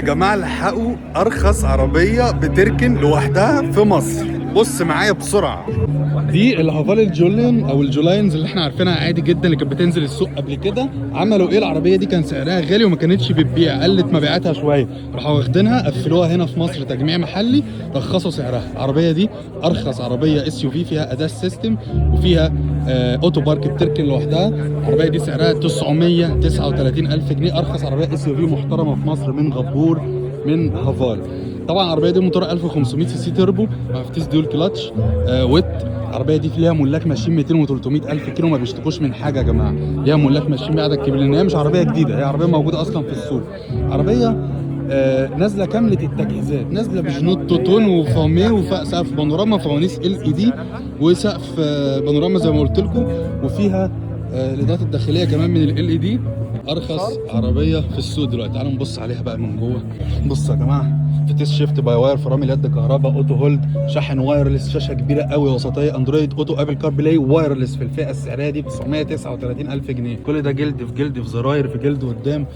يا جماعة الحقوا أرخص عربية بتركن لوحدها في مصر. بص معايا بسرعة. دي الهافال الجوليان او الجولاينز اللي احنا عارفينها عادي جدا، اللي كانت بتنزل السوق قبل كده. عملوا ايه؟ العربيه دي كان سعرها غالي وما كانتش بتبيع، قلت مبيعاتها شويه، راحوا واخدينها قفلوها هنا في مصر تجميع محلي، رخصوا سعرها. العربيه دي ارخص عربيه اس يو في، فيها اداة سيستم وفيها اوتو بارك بتركن لوحدها. العربيه دي سعرها 939 الف جنيه، ارخص عربيه اس يو في محترمه في مصر من غبور من هافال. طبعا العربيه دي موتور 1500 سي سي تربو مع فتيس ديول كلاتش ويت. العربيه دي فيها ملاك ماشيين 200 و300 الف كيلو، ما بيشتكوش من حاجه يا جماعه. ليها ملاك ماشيين بعدد كبير، لان هي مش عربيه جديده، هي عربيه موجوده اصلا في السوق. عربيه نازله كامله التجهيزات، نازله بجنود توتون وفاميه وسقف بانوراما، فوانيس ال اي دي، وسقف بانوراما زي ما قلت لكم، وفيها الاضاءات الداخليه كمان من ال اي دي. ارخص عربيه في السوق دلوقتي. تعالوا نبص عليها بقى من جوه. بصوا يا جماعه، فتيس شيفت باي واير، فرامل يد كهرباء، اوتو هولد، شاحن وايرلس، شاشه كبيره قوي وسطيه، اندرويد اوتو، ابل كار بلاي، وايرلس في الفئه السعريه دي ب 939 الف جنيه. كل ده جلد في جلد، في زراير، في جلد قدام،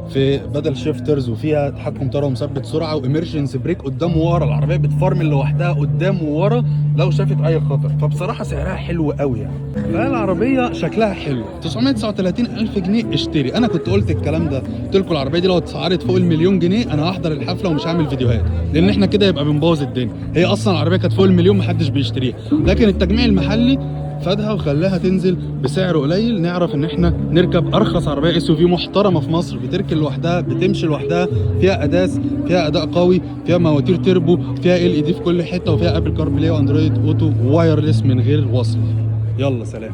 في بدل شيفترز، وفيها تحكم طاره ومثبت سرعه وامرجنسي بريك قدام وورا. العربيه بتفرمل لوحدها قدام وورا لو شافت اي خطر، فبصراحه سعرها حلو قوي يعني. فالعربيه شكلها حلو. 939 الف جنيه اشتري. انا كنت قلت الكلام ده، قلت لكم العربيه دي لو اتسعرت فوق المليون جنيه انا هحضر الحفله ومش هعمل فيديوهات، لان احنا كده يبقى بنبوظ الدنيا. هي اصلا العربيه كانت فوق المليون محدش بيشتريها، لكن التجميع المحلي فادها وخلاها تنزل بسعر قليل، نعرف ان احنا نركب ارخص عربيه اس يو في محترمه في مصر، بتركن لوحدها، بتمشي لوحدها، فيها اداس، فيها اداء قوي، فيها مواتير تربو، فيها ال اي دي في كل حته، وفيها ابل كار بلاي واندرويد اوتو وايرلس من غير وصل. يلا سلام.